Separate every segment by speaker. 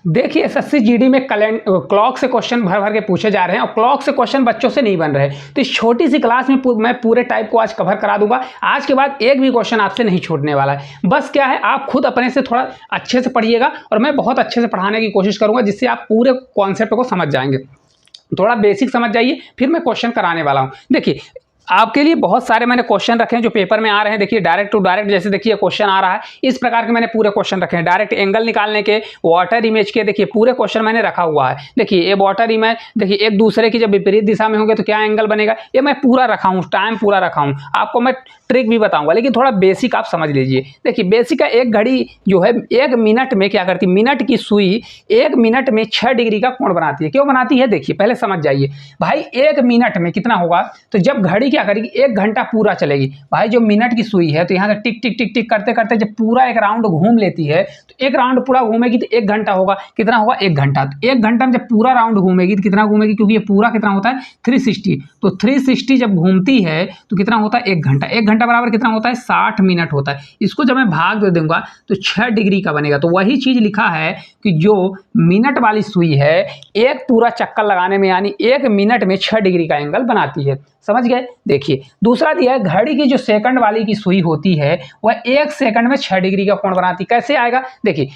Speaker 1: देखिए SSC GD में clock से क्वेश्चन भर भर के पूछे जा रहे हैं और क्लॉक से क्वेश्चन बच्चों से नहीं बन रहे। तो इस छोटी सी क्लास में मैं पूरे टाइप को आज कवर करा दूंगा। आज के बाद एक भी क्वेश्चन आपसे नहीं छूटने वाला है। बस क्या है, आप खुद अपने से थोड़ा अच्छे से पढ़िएगा और मैं बहुत अच्छे से पढ़ाने की कोशिश करूंगा, जिससे आप पूरे कॉन्सेप्ट को समझ जाएंगे। थोड़ा बेसिक समझ जाइए, फिर मैं क्वेश्चन कराने वाला हूँ। देखिए आपके लिए बहुत सारे मैंने क्वेश्चन रखे हैं जो पेपर में आ रहे हैं। देखिए डायरेक्ट टू डायरेक्ट, जैसे देखिए क्वेश्चन आ रहा है, इस प्रकार के मैंने पूरे क्वेश्चन रखे हैं। डायरेक्ट एंगल निकालने के, वाटर इमेज के, देखिए पूरे क्वेश्चन मैंने रखा हुआ है। देखिए ये वाटर इमेज, देखिए एक दूसरे की जब विपरीत दिशा में होंगे तो क्या एंगल बनेगा, ये मैं पूरा रखा हूँ, टाइम पूरा रखा हूँ। आपको मैं ट्रिक भी बताऊंगा, लेकिन थोड़ा बेसिक आप समझ लीजिए। देखिए बेसिक का, एक घड़ी जो है 1 मिनट में क्या करती है, मिनट की सुई 1 मिनट में 6 डिग्री का कोण बनाती है। क्यों बनाती है, देखिए पहले समझ जाइए भाई। 1 मिनट में कितना होगा, तो जब घड़ी क्या करेगी, 1 घंटा पूरा चलेगी भाई। जो मिनट की सुई है तो यहाँ से टिक टिक टिक टिक करते करते जब पूरा एक राउंड घूम लेती है, तो एक राउंड पूरा घूमेगी तो 1 घंटा होगा। कितना होगा, 1 घंटा। तो 1 घंटा में जब पूरा राउंड घूमेगी तो कितना घूमेगी, क्योंकि ये पूरा कितना होता है 360। तो 360 जब घूमती है तो कितना होता है, 1 घंटा। 1 घंटा बराबर कितना होता है, 60 मिनट होता है। इसको जब मैं भाग दे दूंगा तो 6 डिग्री का बनेगा। तो वही चीज लिखा है कि जो मिनट वाली सुई है, एक पूरा चक्कर लगाने में यानी 1 मिनट में 6 डिग्री का एंगल बनाती है। समझ गए। देखिए दूसरा दिया है, घड़ी की जो सेकंड वाली की सुई होती है वह 1 सेकंड में 6 डिग्री का कोण बनाती है। कैसे आएगा, देखिए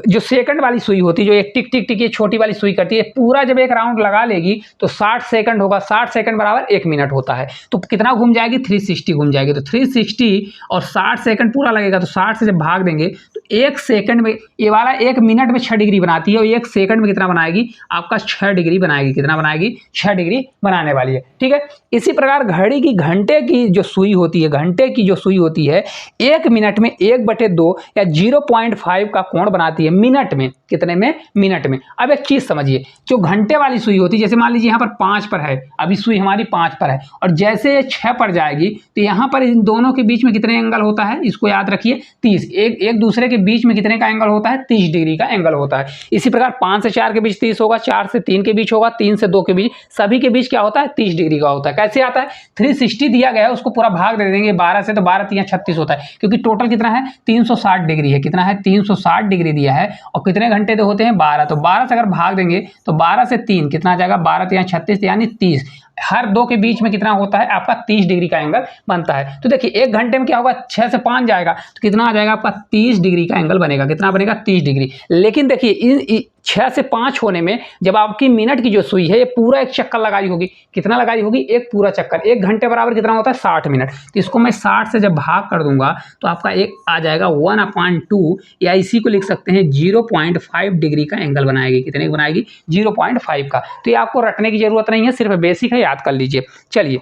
Speaker 1: जो सेकंड वाली सुई होती है, जो एक टिक टिक टिक ये छोटी वाली सुई करती है, पूरा जब एक राउंड लगा लेगी तो 60 सेकंड होगा। 60 सेकंड बराबर 1 मिनट होता है। तो कितना घूम जाएगी, 360 घूम जाएगी। तो 360 और 60 सेकंड पूरा लगेगा, तो 60 से जब भाग देंगे तो 1 सेकंड में, ये वाला 1 मिनट में 6 डिग्री बनाती है और 1 सेकंड में कितना बनाएगी, आपका 6 डिग्री बनाएगी। कितना बनाएगी, 6 डिग्री बनाने वाली है। ठीक है। इसी प्रकार घड़ी की घंटे की जो सुई होती है, घंटे की जो सुई होती है 1 मिनट में 1/2 या 0.5 का कोण बनाती है। मिनट में, कितने में, मिनट में। अब एक चीज समझिए, जो घंटे वाली सुई होती है, जैसे मान लीजिए यहाँ पर 5 पर है, अभी सुई हमारी 5 पर है, और जैसे ये 6 पर जाएगी तो यहाँ पर इन दोनों के बीच में कितने एंगल होता है, इसको याद रखिए 30। एक दूसरे के बीच में कितने का एंगल होता है, 30 डिग्री का एंगल होता है। इसी प्रकार 5 से 4 के बीच 30 होगा, 4 से 3 के बीच होगा, 3 से 2 के बीच, सभी के बीच क्या होता है, 30 डिग्री का होता है। कैसे आता है, 360 दिया गया है, उसको पूरा भाग दे देंगे 12 से, तो 12 3 36 होता है, क्योंकि टोटल कितना है, 360 डिग्री है। कितना है, 360 डिग्री दिया है, और कितने घंटे तो होते हैं, 12। तो 12 से अगर भाग देंगे तो 12 से 3 कितना आ जाएगा, 12 3 36 यानी 30। हर 2 के बीच में कितना होता है, आपका 30 डिग्री का एंगल बनता है। तो देखिए 1 घंटे में क्या होगा, 6 से 5 जाएगा तो कितना आ जाएगा, आपका 30 डिग्री का एंगल बनेगा। कितना बनेगा, 30 डिग्री। लेकिन देखिए इन 6 से 5 होने में जब आपकी मिनट की जो सुई है ये पूरा एक चक्कर लगाई होगी, कितना लगाई होगी, एक पूरा चक्कर। 1 घंटे बराबर कितना होता है, 60 मिनट। तो इसको मैं 60 से जब भाग कर दूंगा तो आपका एक आ जाएगा 1/2, या इसी को लिख सकते हैं 0.5 डिग्री का एंगल बनाएगी। कितने बनाएगी, 0.5 का। तो ये आपको रटने की जरूरत नहीं है, सिर्फ बेसिक है, याद कर लीजिए। चलिए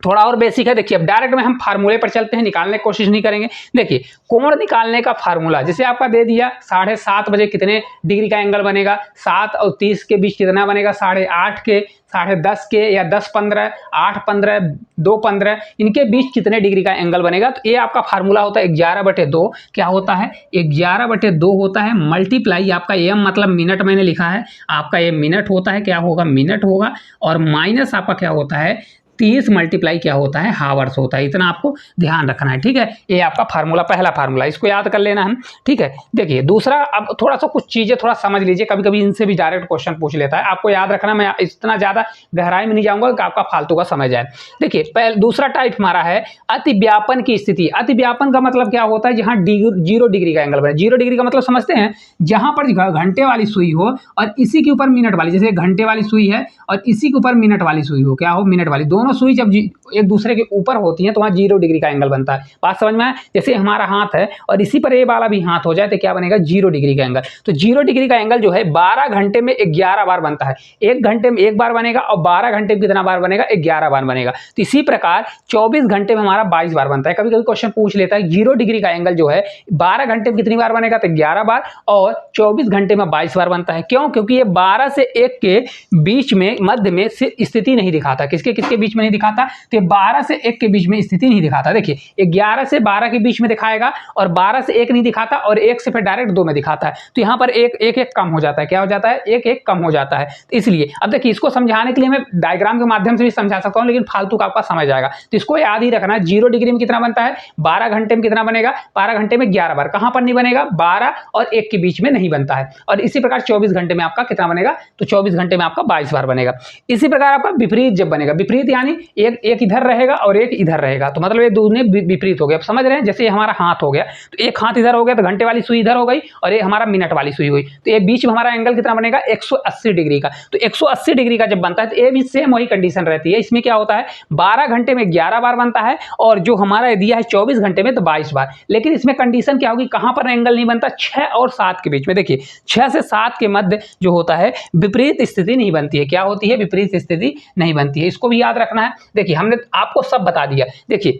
Speaker 1: थोड़ा और बेसिक है। देखिए अब डायरेक्ट में हम फार्मूले पर चलते हैं, निकालने की कोशिश नहीं करेंगे। देखिए कोण निकालने का फार्मूला जैसे आपका दे दिया, 7:30 बजे कितने डिग्री का एंगल बनेगा, 7 और 30 के बीच कितना बनेगा, 8:30 के, 10:30 के, या 10:15, 8:15, 2:15, इनके बीच कितने डिग्री का एंगल बनेगा। तो ये आपका फार्मूला होता है 11/2। क्या होता है, 11/2 होता है, मल्टीप्लाई आपका एम मतलब मिनट मैंने लिखा है, आपका ये मिनट होता है, क्या होगा, मिनट होगा, और माइनस आपका क्या होता है, 30 मल्टीप्लाई क्या होता है, हावर्स होता है। इतना आपको ध्यान रखना है। ठीक है, ये आपका फार्मूला, पहला फार्मूला, इसको याद कर लेना हम। ठीक है। देखिए दूसरा, अब थोड़ा सा कुछ चीजें थोड़ा समझ लीजिए, कभी कभी इनसे भी डायरेक्ट क्वेश्चन पूछ लेता है, आपको याद रखना। मैं इतना ज्यादा गहराई में नहीं जाऊंगा कि आपका फालतू का समझ जाए। देखिए पहले दूसरा टाइप हमारा है अतिव्यापन की स्थिति। अतिव्यापन का मतलब क्या होता है, जहां 0 डिग्री का एंगल बने। 0 डिग्री का मतलब समझते हैं, जहां पर घंटे वाली सुई हो और इसी के ऊपर मिनट वाली, जैसे घंटे वाली सुई है और इसी के ऊपर मिनट वाली सुई हो, क्या हो, मिनट वाली। दोनों सुई जब एक दूसरे के ऊपर होती हैं तो वहां 0 डिग्री का एंगल बनता है। बात समझ में आया, जैसे हमारा हाथ है और इसी पर ये वाला भी हाथ हो जाए तो क्या बनेगा, 0 डिग्री का एंगल। तो 0 डिग्री का एंगल जो है 12 घंटे में 11 बार बनता है। 1 घंटे में 1 बार बनेगा और 12 घंटे में कितना बार बनेगा, 11 बार बनेगा। तो इसी प्रकार 24 घंटे में हमारा 22 बार बनता है। कभी कभी क्वेश्चन पूछ लेता है 0 डिग्री का एंगल जो है 12 घंटे में कितनी बार बनेगा, तो 11 बार, और 24 घंटे में 22 बार बनता है। क्यों, क्योंकि ये 12 से 1 के बीच में, मध्य में स्थिति नहीं दिखाता। किसके किसके बीच में में नहीं दिखाता, तो 12 से 1 के बीच में स्थिति नहीं दिखाता। देखिए 11 से 12 के बीच में दिखाएगा और 12 से 1 नहीं दिखाता और 1 से फिर डायरेक्ट 2 में दिखाता है, तो यहाँ पर एक कम हो जाता है। क्या हो जाता है? एक कम हो जाता है। तो इसलिए अब देखिए इसको समझाने के लिए मैं डायग्राम के माध्यम से भी समझा सकता हूँ, लेकिन फालतू का आपका समझ आएगा। तो इसको याद ही रखना है, 0 डिग्री में कितना बनता है? 12 घंटे में कितना बनेगा? 12 घंटे में 11 बार। कहां पर नहीं बनेगा? 12 और 1 के बीच में नहीं बनता है। और इसी प्रकार 24 घंटे में आपका कितना बनेगा? तो 24 घंटे में आपका 22 बार बनेगा। इसी प्रकार आपका विपरीत जब बनेगा, विपरीत यानी एक इधर रहेगा और एक इधर रहेगा, तो मतलब ये दोनों विपरीत हो गया। अब समझ रहे हैं? जैसे हमारा हाथ हो गया, तो एक हाथ इधर हो गया तो घंटे वाली सुई इधर हो गई और ये हमारा मिनट वाली सुई हुई, तो ये बीच में हमारा एंगल कितना बनेगा? 180 डिग्री का। तो 180 डिग्री का जब बनता है तो ये भी सेम वही कंडीशन रहती है। इसमें क्या होता है? 12 घंटे में 11 बार बनता है और जो हमारा दिया है 24 घंटे में तो 22 बार। लेकिन इसमें कंडीशन क्या होगी? कहां पर एंगल नहीं बनता? 6 और 7 के बीच में। देखिए 6 से 7 के मध्य जो होता है विपरीत स्थिति नहीं बनती है। क्या होती है? विपरीत स्थिति नहीं बनती है। इसको भी याद रखना है। देखिए हमने आपको सब बता दिया। देखिए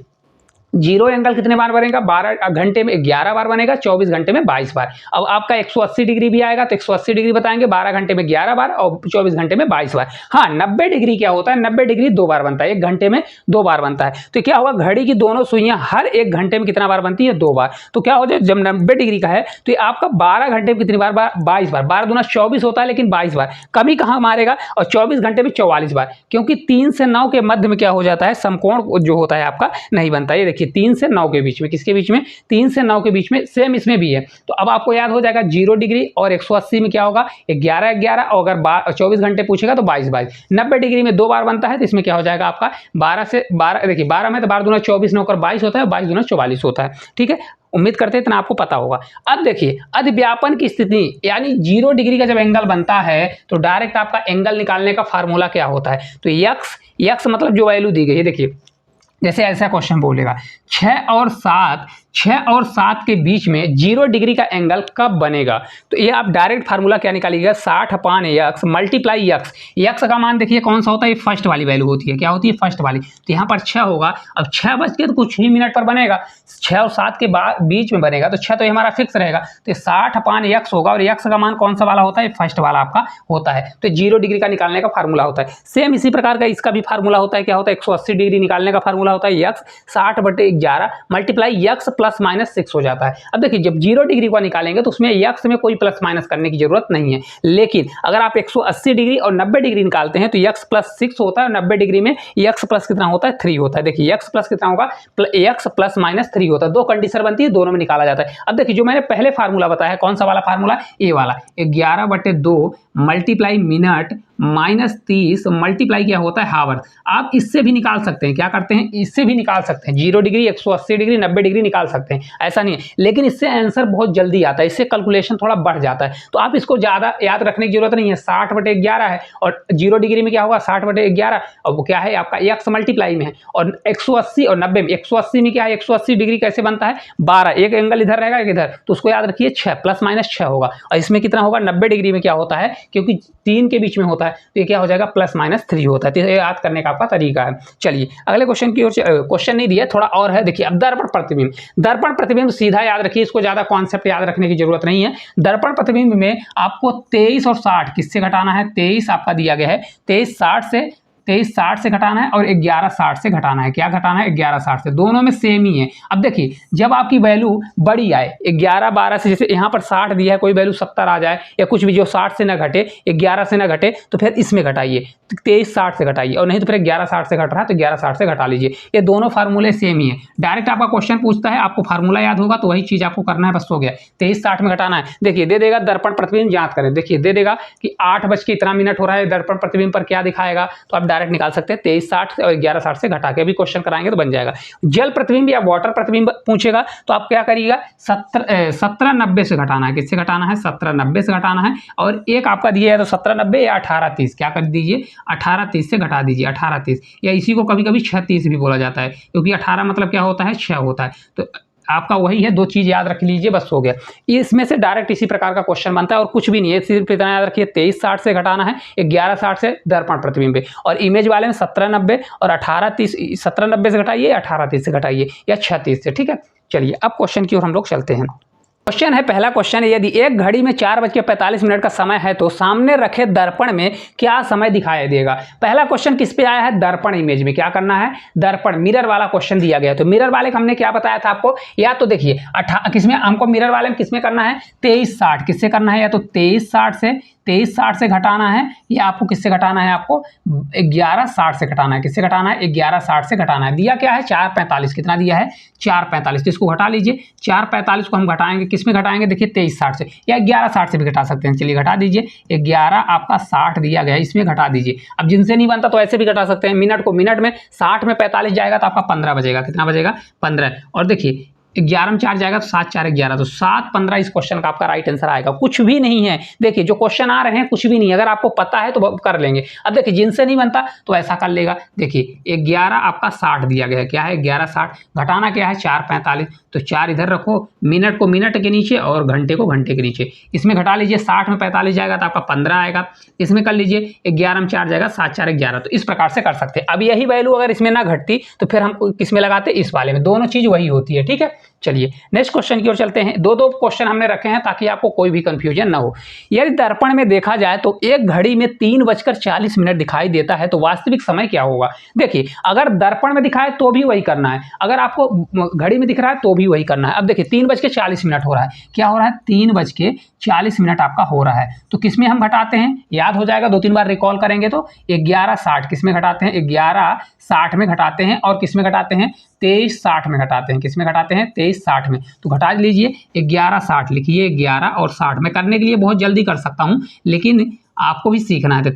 Speaker 1: 0 एंगल कितने बार बनेगा? 12 घंटे में 11 बार बनेगा, 24 घंटे में 22 बार। अब आपका 180 डिग्री भी आएगा तो 180 डिग्री बताएंगे, 12 घंटे में 11 बार और 24 घंटे में 22 बार। हाँ 90 डिग्री क्या होता है? 90 डिग्री 2 बार बनता है, 1 घंटे में 2 बार बनता है। तो क्या होगा? घड़ी की दोनों सुइयां हर 1 घंटे में कितना बार बनती है? 2 बार। तो क्या हो जाए? जब 90 डिग्री का है तो आपका 12 घंटे में कितनी बार? 22 बार। 12 दूना 24 होता है, लेकिन 22 बार कमी कहाँ मारेगा? और 24 घंटे में 44 बार, क्योंकि 3 से 9 के मध्य में क्या हो जाता है? समकोण जो होता है आपका नहीं बनता। ये देखिए 3 से 9 के बीच में, किसके बीच में? 3 से 9 के बीच में। सेम इसमें भी है। तो अब आपको याद हो जाएगा 0 डिग्री और 180 में क्या होगा? 11 और अगर 24 घंटे पूछेगा तो 22। 90 डिग्री में 2 बार बनता है, तो इसमें क्या हो जाएगा आपका? 12 से 12, देखिए 12 में तो 12 दूना 24, 9 कर 22 होता है, 22 दूना 44 होता है। ठीक है, उम्मीद करते हैं इतना आपको पता होगा। अब देखिए अधिव्यापन की स्थिति यानी 0 डिग्री का जब एंगल बनता है तो डायरेक्ट आपका एंगल निकालने का फार्मूला क्या होता है? तो यक्स मतलब जो वैल्यू दी गई है, देखिए जैसे ऐसा क्वेश्चन बोलेगा 6 और 7 के बीच में 0 डिग्री का एंगल कब बनेगा? तो ये आप डायरेक्ट फार्मूला क्या निकालिएगा? 60/x मल्टीप्लाई यक्स का मान देखिए कौन सा होता है? ये फर्स्ट वाली वैल्यू होती है। क्या होती है? फर्स्ट वाली। तो यहाँ पर 6 होगा। अब 6 बज के तो कुछ ही मिनट पर बनेगा, 6 और 7 के बीच में बनेगा, तो 6 तो हमारा फिक्स रहेगा। तो 60/x होगा और यक्स का मान कौन सा वाला होता है? फर्स्ट वाला आपका होता है। तो 0 डिग्री का निकालने का फार्मूला होता है। सेम इसी प्रकार का इसका भी फार्मूला होता है। क्या होता है? 180 डिग्री निकालने का फार्मूला होता है x 60/11 multiply x plus minus 6 हो जाता है। अब देखिए जब 0 डिग्री को निकालेंगे तो उसमें यक्स में कोई प्लस माइनस करने की जरूरत नहीं है, लेकिन अगर आप 180 डिग्री और 90 डिग्री निकालते हैं तो यक्स प्लस 6 होता है और 90 डिग्री में यक्स प्लस कितना होता है? 3 होता है। देखिए यक्स प्लस कितना होगा? यक्स प्लस माइनस 3 होता है। दो कंडीशन बनती है, दोनों में निकाला जाता है। अब देखिए जो मैंने पहले फार्मूला बताया कौन सा वाला फार्मूला? ये वाला 11/2 मल्टीप्लाई मिनट माइनस 30 मल्टीप्लाई क्या होता है? हावर। आप इससे भी निकाल सकते हैं। क्या करते हैं? इससे भी निकाल सकते हैं। 0 डिग्री 180 डिग्री 90 डिग्री निकाल सकते हैं, ऐसा नहीं है, लेकिन इससे आंसर बहुत जल्दी आता है, इससे कैलकुलेशन थोड़ा बढ़ जाता है। तो आप इसको ज़्यादा याद रखने की जरूरत नहीं है। 60/11 है और 0 डिग्री में क्या होगा? 60/11 और वो क्या है आपका? यक्स मल्टीप्लाई में है और 180 और 90 में 180 में क्या है? 180 डिग्री कैसे बनता है? 12, एक एंगल इधर रहेगा एक इधर, तो उसको याद रखिए 6 प्लस माइनस 6 होगा। और इसमें कितना होगा? 90 डिग्री में क्या होता है? क्योंकि 3 के बीच में होता है तो ये क्या हो जाएगा? प्लस माइनस 3 होता है। तो ये याद करने का आपका तरीका है। चलिए अगले क्वेश्चन की ओर, क्वेश्चन नहीं दिया थोड़ा और है। देखिए अब दर्पण प्रतिबिंब सीधा याद रखिए, इसको ज्यादा कॉन्सेप्ट याद रखने की जरूरत नहीं है। दर्पण प्रतिबिंब में आपको 23 और 60 किससे घटाना है? 23 आपका दिया गया है, 23 60 से घटाना है और 11 60 से घटाना है। क्या घटाना है? 11 60 से। दोनों में सेम ही है। अब देखिए जब आपकी वैल्यू बड़ी आए 11 12 से, जैसे यहाँ पर 60 दिया है, कोई वैल्यू 70 आ जाए या कुछ भी जो 60 से ना घटे 11 से ना घटे, तो फिर इसमें घटाइए, 23 60 से घटाइए, और नहीं तो फिर 11 60 से घट रहा है तो 11 60 से घटा लीजिए। ये दोनों फार्मूले सेम ही है। डायरेक्ट आपका क्वेश्चन पूछता है, आपको फार्मूला याद होगा तो वही चीज आपको करना है, बस हो गया। 23 60 में घटाना है। देखिए दे देगा दर्पण प्रतिबिंब जांच करें, देखिए दे देगा कि 8 बज के इतना मिनट हो रहा है, दर्पण प्रतिबिंब पर क्या दिखाएगा, तो आप डायरेक्ट निकाल सकते हैं 23 60 और 11 60 से घटा के अभी क्वेश्चन कराएंगे तो बन जाएगा। जल प्रतिबिंब या वाटर प्रतिबिंब पूछेगा तो आप क्या करिएगा, 17 90 से घटाना है। किससे घटाना है? 17 90 से घटाना है। और एक आपका दिया है तो 17 90 या 18 30, क्या कर दीजिए 18 30 से घटा दीजिए, 18 30, या इसी को कभी कभी 6 30 भी बोला जाता है, क्योंकि 18 मतलब क्या होता है 6 होता है। तो आपका वही है, दो चीज याद रख लीजिए, बस हो गया। इसमें से डायरेक्ट इसी प्रकार का क्वेश्चन बनता है और कुछ भी नहीं है, सिर्फ इतना याद रखिए 23 60 से घटाना है, 11 60 से दर्पण प्रतिबिंब पे, और इमेज वाले में 17 90 और 18 30, 17 90 से घटाइए, 18 30 से घटाइए या 6 30 से। ठीक है, चलिए अब क्वेश्चन की ओर हम लोग चलते हैं। क्वेश्चन है, पहला क्वेश्चन है, यदि एक घड़ी में 4:45 का समय है तो सामने रखे दर्पण में क्या समय दिखाई देगा। पहला क्वेश्चन किस पे आया है, दर्पण इमेज में। क्या करना है, दर्पण मिरर वाला क्वेश्चन दिया गया। तो मिरर वाले का हमने क्या बताया था आपको, या तो देखिए किसमें हमको मिरर वाले में किसमें करना है, 2360 किससे करना है, या तो 2360 से घटाना है, या आपको किससे घटाना है, आपको 1160 से घटाना है। किससे घटाना है, 1160 से घटाना है। दिया क्या है, 445। कितना दिया है, 445। तो इसको घटा लीजिए, 445 को हम घटाएंगे, किसमें घटाएंगे, देखिए 2360 से, या 1160 से भी घटा सकते हैं। चलिए घटा दीजिए, 11 आपका 60 दिया गया है, इसमें घटा दीजिए। अब जिनसे नहीं बनता तो ऐसे भी घटा सकते हैं। मिनट को मिनट में 60 में 45 जाएगा तो आपका 15 बजेगा। कितना बजेगा, 15। और देखिए 11 में 4 जाएगा तो 7 4 11, तो 7 15 इस क्वेश्चन का आपका राइट आंसर आएगा। कुछ भी नहीं है, देखिए जो क्वेश्चन आ रहे हैं कुछ भी नहीं है, अगर आपको पता है तो कर लेंगे। अब देखिए जिनसे नहीं बनता तो ऐसा कर लेगा। देखिए 11 आपका 60 दिया गया है, क्या है 1160, घटाना क्या है 445, तो 4 इधर रखो, मिनट को मिनट के नीचे और घंटे को घंटे के नीचे, इसमें घटा लीजिए। 60 में 45 जाएगा तो आपका 15 आएगा, इसमें कर लीजिए 11 में 4 जाएगा 7 4 11। तो इस प्रकार से कर सकते हैं। अब यही वैल्यू अगर इसमें ना घटती तो फिर हम किस में लगाते, इस वाले में। दोनों चीज वही होती है, ठीक है। चलिए नेक्स्ट क्वेश्चन की ओर चलते हैं। दो क्वेश्चन हमने रखे हैं ताकि आपको कोई भी कंफ्यूजन ना हो। यदि दर्पण में देखा जाए तो एक घड़ी में 3:40 दिखाई देता है तो वास्तविक समय क्या होगा। देखिए अगर दर्पण में दिखाए तो भी वही करना है, अगर आपको घड़ी में दिख रहा है तो भी वही करना है। अब देखिए 3:40 हो रहा है, क्या हो रहा है, 3:40 आपका हो रहा है। तो किसमें हम घटाते हैं, याद हो जाएगा, 2-3 बार रिकॉल करेंगे तो 1160 किसमें घटाते हैं, 1160 में घटाते हैं, और किसमें घटाते हैं, 2360 में घटाते हैं। किसमें घटाते हैं, 2360 में। तो घटा लीजिए, 1160 लिखिए, 11 और 60 में करने के लिए बहुत जल्दी कर सकता हूं, लेकिन आपको भी सीखना है। तो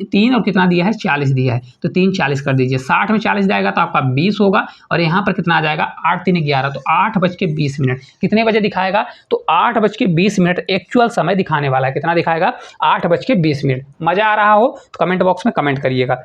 Speaker 1: 3 और कितना दिया है, 40 दिया है, तो 3 40 कर दीजिए। 60 में 40 जाएगा तो आपका 20 होगा, और यहाँ पर कितना आ जाएगा, 8 3 11, तो 8:20। कितने बजे दिखाएगा, तो 8:20 एक्चुअल समय दिखाने वाला है। कितना दिखाएगा, 8:20। मजा आ रहा हो तो कमेंट बॉक्स में कमेंट करिएगा।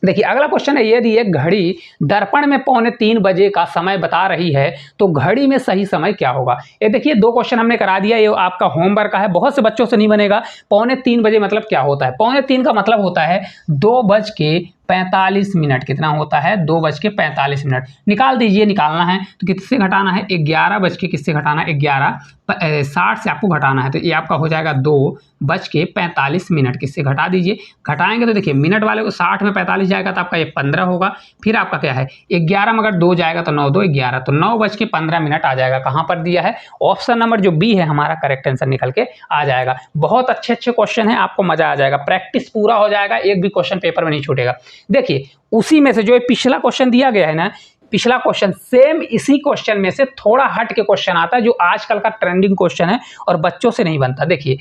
Speaker 1: देखिए अगला क्वेश्चन है, यदि एक घड़ी दर्पण में 2:45 बजे का समय बता रही है तो घड़ी में सही समय क्या होगा। ये देखिए 2 क्वेश्चन हमने करा दिया, ये आपका होमवर्क का है, बहुत से बच्चों से नहीं बनेगा। 2:45 बजे मतलब क्या होता है, 2:45 का मतलब होता है 2:45। कितना होता है, 2:45। निकाल दीजिए, निकालना है तो किससे घटाना है, 11 किससे घटाना है, 11:60 से आपको घटाना है, तो ये आपका हो जाएगा 2:45। किससे घटा दीजिए, घटाएंगे तो देखिए मिनट वाले को 60 में 45 जाएगा तो आपका ये 15 होगा। फिर आपका क्या है, 11 में अगर 2 जाएगा तो 9 2 11, तो 9:15 आ जाएगा। कहाँ पर दिया है, ऑप्शन नंबर जो बी है हमारा करेक्ट आंसर निकल के आ जाएगा। बहुत अच्छे क्वेश्चन है, आपको मजा आ जाएगा, प्रैक्टिस पूरा हो जाएगा, एक भी क्वेश्चन पेपर में नहीं छूटेगा। देखिए उसी में से जो पिछला क्वेश्चन दिया गया है ना, पिछला क्वेश्चन सेम इसी क्वेश्चन में से थोड़ा हट के क्वेश्चन आता है, जो आजकल का ट्रेंडिंग क्वेश्चन है और बच्चों से नहीं बनता। देखिए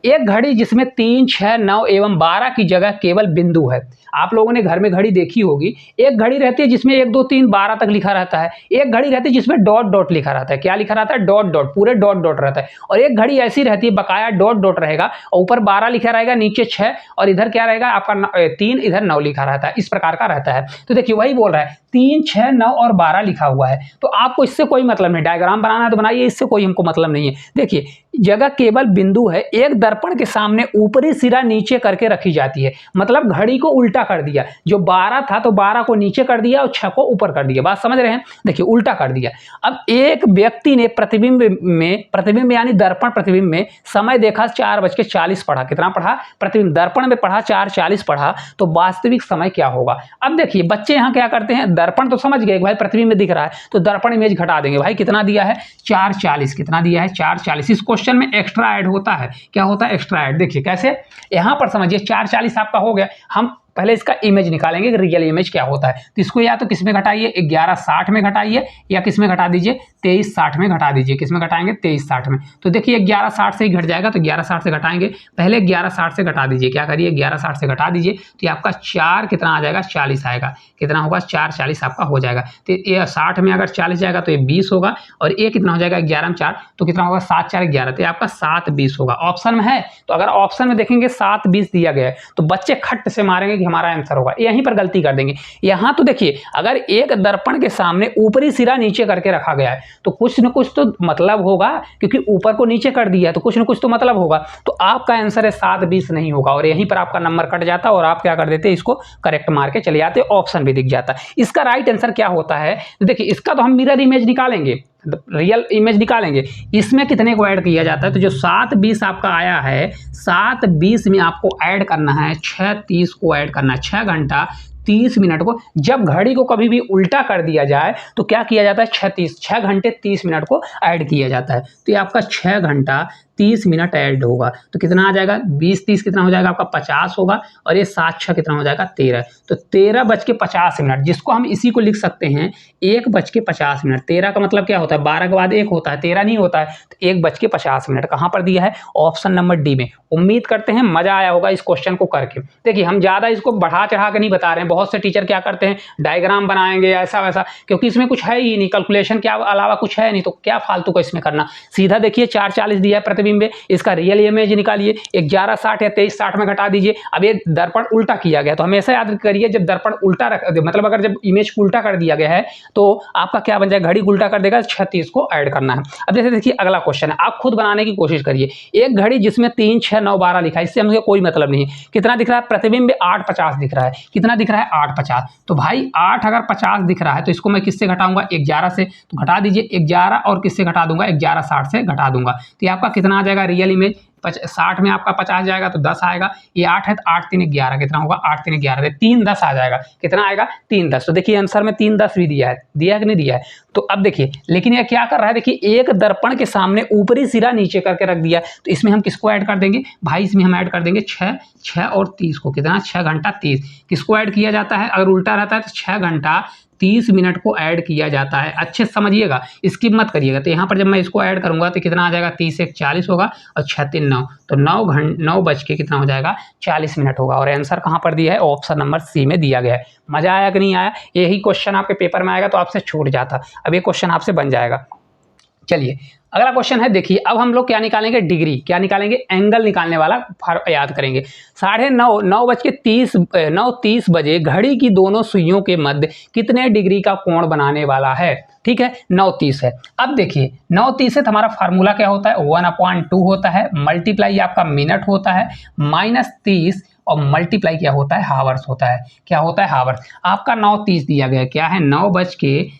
Speaker 1: एक घड़ी जिसमें 3 6 9 एवं 12 की जगह केवल बिंदु है। आप लोगों ने घर में घड़ी देखी होगी, एक घड़ी रहती है जिसमें 1 2 3 12 तक लिखा रहता है, एक घड़ी रहती है जिसमें डॉट डॉट लिखा रहता है। क्या लिखा रहता है, डॉट डॉट, पूरे डॉट डॉट रहता है। और एक घड़ी ऐसी रहती है बकाया डॉट डॉट रहेगा, और ऊपर 12 लिखा रहेगा, नीचे 6, और इधर क्या रहेगा आपका 3, इधर 9 लिखा रहता है। इस प्रकार का रहता है। तो देखिए वही बोल रहा है 3 6 9 और 12 लिखा हुआ है, तो आपको इससे कोई मतलब नहीं। डायग्राम बनाना है तो बनाइए, इससे कोई हमको मतलब नहीं है। देखिए जगह केवल बिंदु है, एक दर्पण के सामने ऊपरी सिरा नीचे करके रखी जाती है, मतलब घड़ी को उल्टा कर दिया। जो 12 था तो 12 को नीचे कर दिया और 6 को ऊपर कर दिया। बात समझ रहे हैं, देखिए उल्टा कर दिया। अब एक व्यक्ति ने प्रतिबिंब यानी दर्पण प्रतिबिंब में समय देखा 4:40 पढ़ा। कितना पढ़ा, प्रतिबिंब दर्पण में पढ़ा 4:40 पढ़ा, तो वास्तविक समय क्या होगा। अब देखिए बच्चे यहाँ क्या करते हैं, दर्पण तो समझ गए भाई प्रतिबिंब में दिख रहा है, तो दर्पण इमेज घटा देंगे। भाई कितना दिया है, 4:40। कितना दिया है, 4:40। इस क्वेश्चन में एक्स्ट्रा ऐड होता है, क्या होता है, एक्स्ट्रा ऐड। देखिए कैसे, यहाँ पर समझिए 4:40 आपका हो गया, हम पहले इसका इमेज निकालेंगे कि रियल इमेज क्या होता है। तो इसको या तो किसमें घटाइए, 1160 में घटाइए, या किसमें घटा दीजिए, 2360 में घटा दीजिए। किसमें घटाएंगे, 2360 में। तो देखिए 1160 से ही घट जाएगा, तो 1160 से घटाएंगे, पहले 1160 से घटा दीजिए। क्या करिए, 1160 से घटा दीजिए, तो आपका 4 कितना आ जाएगा, 40 आएगा। कितना होगा, 4:40 आपका हो जाएगा। तो ये 60 में अगर 40 जाएगा तो ये 20 होगा, और ये कितना हो जाएगा, 11 में 4, तो कितना होगा, 7 4 11, तो आपका 7:20 होगा। ऑप्शन में है, तो अगर ऑप्शन में देखेंगे 7:20 दिया गया है, तो बच्चे खट से मारेंगे हमारा आंसर होगा, यहीं पर गलती कर देंगे। यहां तो देखिए अगर एक दर्पण के सामने ऊपरी सिरा नीचे करके रखा गया है तो कुछ न कुछ तो मतलब होगा, क्योंकि ऊपर को नीचे कर दिया है तो कुछ न कुछ तो मतलब होगा। तो आपका आंसर है 7:20 नहीं होगा, और यहीं पर आपका नंबर कट जाता और आप क्या कर देते, इसको करेक्ट मार के चले जाते, ऑप्शन भी दिख जाता। इसका राइट आंसर क्या होता है, देखिए इसका तो हम मिरर इमेज निकालेंगे, रियल इमेज निकालेंगे, इसमें कितने को ऐड किया जाता है, तो जो 7:20 आपका आया है, 7:20 में आपको ऐड करना है 6:30 को ऐड करना है, 6 घंटा 30 मिनट को। जब घड़ी को कभी भी उल्टा कर दिया जाए तो क्या किया जाता है, 6 घंटे 30 मिनट को ऐड किया जाता है। तो ये आपका 6 घंटा 30 मिनट ऐड होगा, तो कितना आ जाएगा, 20-30 कितना हो जाएगा आपका 50 होगा, और ये 7-6 कितना हो जाएगा 13। तो 13:50, जिसको हम इसी को लिख सकते हैं 1:50। 13 का मतलब क्या होता है, 12 के बाद 1 होता है, 13 नहीं होता है, तो 1:50 कहाँ पर दिया है, ऑप्शन नंबर डी में। उम्मीद करते हैं मजा आया होगा इस क्वेश्चन को करके। देखिए हम ज़्यादा इसको बढ़ा चढ़ा के नहीं बता रहे हैं, बहुत से टीचर क्या करते हैं डायग्राम बनाएंगे ऐसा वैसा, क्योंकि इसमें कुछ है ही नहीं, कैलकुलेशन के अलावा कुछ है नहीं, तो क्या फालतू को इसमें करना। सीधा देखिए 4:40 दिया है प्रतिबिंब, इसका रियल इमेज निकालिए, 11:60 या 23:60 में घटा दीजिए। अब ये दर्पण उल्टा किया गया, तो हमेशा याद करिए जब दर्पण उल्टा मतलब अगर जब इमेज को उल्टा कर दिया गया है तो आपका क्या बन जाएगा, घड़ी को उल्टा कर देगा, 36 को ऐड करना है। अब जैसे देखिए अगला क्वेश्चन है, आप खुद बनाने की कोशिश करिए। एक घड़ी जिसमें 3, 6, 9, 12 लिखा है, इससे हमें कोई मतलब नहीं। कितना दिख रहा है, प्रतिबिंब 8:50 दिख रहा है, कितना दिख रहा है 8:50। तो भाई 8 अगर 50 दिख रहा है तो इसको मैं किससे घटाऊंगा, 11 से, तो घटा दीजिए 11, और किससे घटा दूंगा, 11:60 से घटा दूंगा। तो ये आपका कितना आ जाएगा रियल इमेज, 60 में आपका 50 जाएगा तो 10 आएगा, ये 8 है तो 8 3 11 कितना होगा, 8 3 11, 3 10 आ जाएगा, कितना आएगा 3 10। तो देखिए आंसर में 3 10 भी दिया है कि नहीं दिया है। तो अब देखिए लेकिन ये क्या कर रहा है, देखिए एक दर्पण के सामने ऊपरी सिरा नीचे करके रख दिया, तो इसमें हम किसको ऐड कर देंगे भाई, इसमें हम ऐड कर देंगे 6 और 30 को, कितना 6 घंटा 30। किसको ऐड किया जाता है, अगर उल्टा रहता है तो 6 घंटा 30 मिनट को ऐड किया जाता है। अच्छे से समझिएगा, स्किप मत करिएगा। तो यहाँ पर जब मैं इसको ऐड करूंगा तो कितना आ जाएगा, 30 1 40 होगा, और 6 3 9, तो 9 बज के कितना हो जाएगा 40 मिनट होगा। और आंसर कहाँ पर दिया है, ऑप्शन नंबर सी में दिया गया है। मजा आया कि नहीं आया, यही क्वेश्चन आपके पेपर में आएगा तो आपसे छूट जाता, अब ये क्वेश्चन आपसे बन जाएगा। चलिए अगला क्वेश्चन है, देखिए अब हम लोग क्या निकालेंगे, डिग्री, क्या निकालेंगे, एंगल निकालने वाला याद करेंगे। 9:30 बजे घड़ी की दोनों सुइयों के मध्य कितने डिग्री का कोण बनाने वाला है, ठीक है 9:30 है। अब देखिए 9:30 है तो हमारा फार्मूला क्या होता है, 1/2 होता है, मल्टीप्लाई आपका मिनट होता है, -30 और मल्टीप्लाई क्या होता है, हावर्स होता है। क्या होता है, हावर्स। आपका 9:30 दिया गया, क्या है 9:30।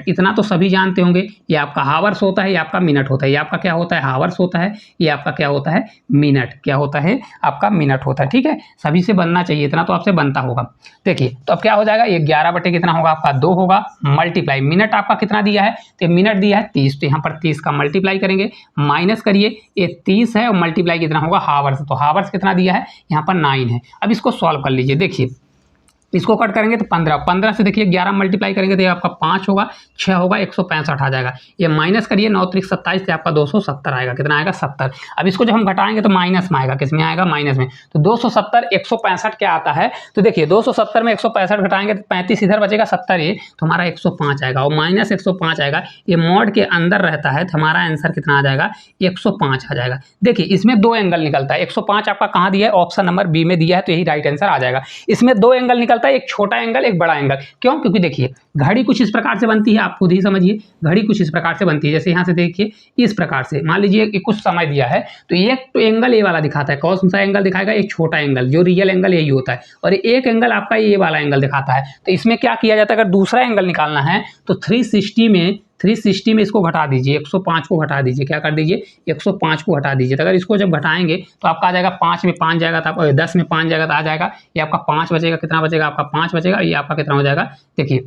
Speaker 1: इतना तो सभी जानते होंगे, ये आपका हावर्स होता है, ये आपका मिनट होता है। ये आपका क्या होता है, हावर्स होता है, ये आपका क्या होता है, मिनट। क्या होता है, आपका मिनट होता है, ठीक है। सभी से बनना चाहिए, इतना तो आपसे बनता होगा। देखिए तो अब क्या हो जाएगा, ये 11 बटे कितना होगा आपका 2 होगा, मल्टीप्लाई मिनट आपका कितना दिया है, तो मिनट दिया है 30, तो यहाँ पर 30 का मल्टीप्लाई करेंगे, माइनस करिए, ये 30 है और मल्टीप्लाई कितना होगा हावर्स, तो हावर्स कितना दिया है, यहाँ पर 9 है। अब इसको सॉल्व कर लीजिए, देखिए इसको कट करेंगे तो 15 से देखिए 11 मल्टीप्लाई करेंगे तो ये आपका 5 होगा, 6 होगा, 165 आ जाएगा। ये माइनस करिए, 9 3 27 से आपका 270 आएगा, कितना आएगा 70। अब इसको जब हम घटाएंगे तो माइनस में आएगा, किस में आएगा, माइनस में। तो 270 165 क्या आता है, तो देखिए 270 में 165 घटाएंगे तो 35 इधर बचेगा, 70 ये तो हमारा 105 आएगा, और माइनस 105 आएगा, ये मॉड के अंदर रहता है तो हमारा आंसर कितना आ जाएगा, 105 आ जाएगा। देखिए इसमें 2 एंगल निकलता है, 105 आपका कहाँ दिया है, ऑप्शन नंबर बी में दिया है, तो यही राइट आंसर आ जाएगा। इसमें 2 एंगल निकलता है, एक छोटा एंगल एक बड़ा एंगल। क्यों, क्योंकि देखिए घड़ी कुछ इस प्रकार से बनती है, आप खुद ही समझिए, घड़ी कुछ इस प्रकार से बनती है, जैसे यहाँ से देखिए इस प्रकार से, मान लीजिए कुछ समय दिया है तो एक तो एंगल ये वाला दिखाता है, कौन सा एंगल दिखाएगा, एक छोटा एंगल, जो रियल एंगल यही होता है, और एक एंगल आपका ये वाला एंगल दिखाता है। तो इसमें क्या किया जाता है, अगर दूसरा एंगल निकालना है तो 360 में इसको घटा दीजिए, 105 को घटा दीजिए, क्या कर दीजिए 105 को घटा दीजिए। तो अगर इसको जब घटाएंगे तो आपका आ जाएगा 5 में 5 जाएगा, तो 10 में 5 जाएगा तो आ जाएगा, ये आपका 5 बचेगा, कितना बचेगा आपका 5 बचेगा, ये आपका कितना हो जाएगा, देखिए